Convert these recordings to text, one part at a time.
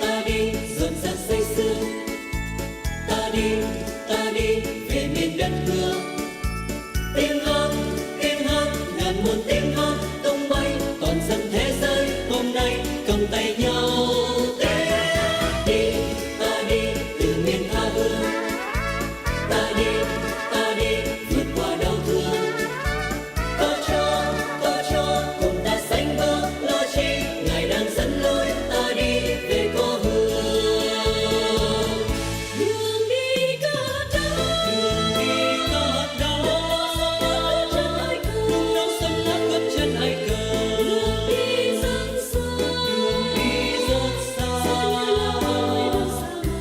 ta đi rộn ràng say sưa, ta đi về miền đất hứa. Tiếng hát ngàn muôn tiếng hát tung bay toàn dân thế giới hôm nay cầm tay nhau. Ta đi từ miền tha hương, ta đi vượt qua đau thương. Có cho cùng ta sánh bước lo chi ngài đang dẫn lối ta đi về cố hương. Đường đi có đau, nung nấu sấm nát gót chân ai cờ. Đường đi rất xa,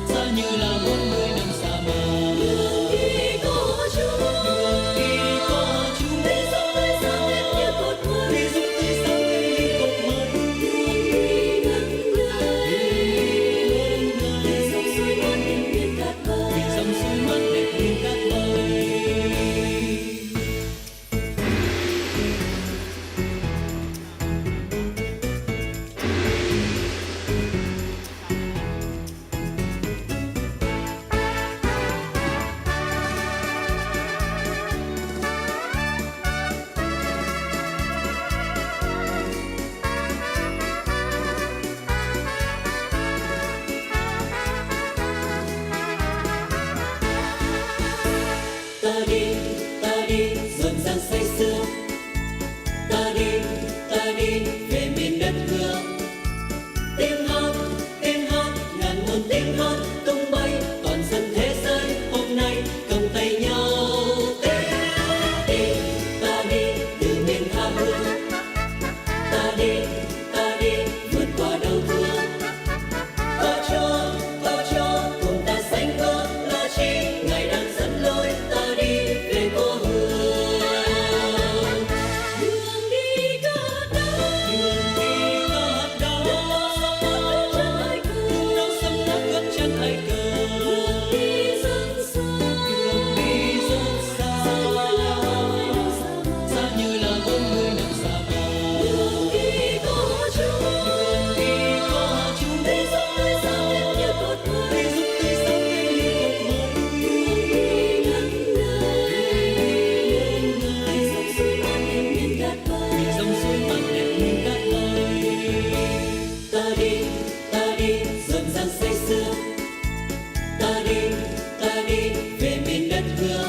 xa như là 40 năm xa bờ. Đường đi có Chúa, để dòng tươi sáng lên như cột mây. Để dòng tươi sáng lên như cột mây. Đường đi gần để dòng suối mát đẹp như cát bơi. Vì dòng suối mát đẹp như cát bơi. Ta đi rộn ràng say sưa, ta đi về miền đất hứa. Tiếng hát ngàn muôn tiếng hát tung bay toàn dân thế giới hôm nay cầm tay nhau. Ta đi từ miền tha hương, ta đi vượt qua đau thương. Có cho cùng ta sánh bước lo chi ngài đang dẫn lối ta đi về cố hương. Đường đi có đau, nung nấu sấm nát gót chân ai cờ. Đường đi rất xa, xa như là 40 năm xa bờ. Đường đi có Chúa, để dòng tươi sáng lên như cột mây. Để dòng tươi sáng lên như cột mây. Để dòng suối mát đẹp như cát bơi. Vì dòng suối mát đẹp như cát bơi. Ta đi rộn ràng say sưa, ta đi về miền đất hứa.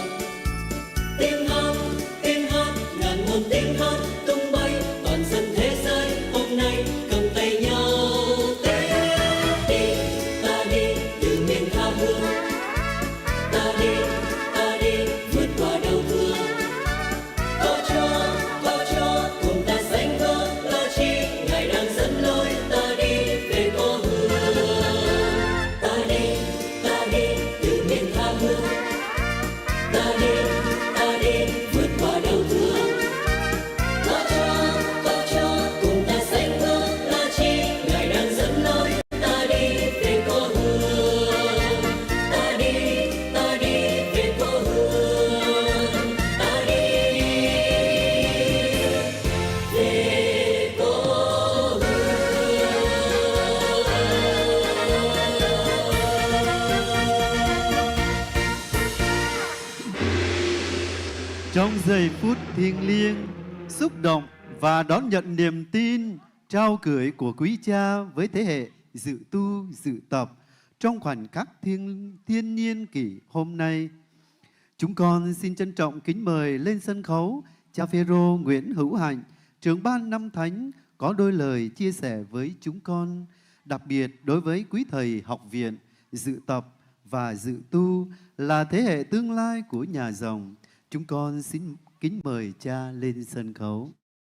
Tiếng hát ngàn muôn tiếng hát tung bay toàn dân thế giới hôm nay cầm tay nhau. Ta đi từ miền tha hương, ta đi vượt qua đau thương. Có cho cùng ta sánh bước lo chi ngài đang dẫn lối ta đi về cố hương. Ta đi từ miền tha hương, ta đi vượt qua đau thương. Có cho cùng ta sánh bước lo chi ngài đang dẫn lối ta đi về cố hương. Ta đi về cố hương. Ta đi về cố hương. Trong giây phút thiêng liêng, xúc động và đón nhận niềm tin trao gửi của quý cha với thế hệ dự tu dự tập trong khoảnh khắc thiên nhiên kỷ hôm nay, chúng con xin trân trọng kính mời lên sân khấu cha Phêrô Nguyễn Hữu Hạnh, trưởng ban năm thánh, có đôi lời chia sẻ với chúng con, đặc biệt đối với quý thầy học viện dự tập và dự tu là thế hệ tương lai của nhà dòng. Chúng con xin kính mời cha lên sân khấu.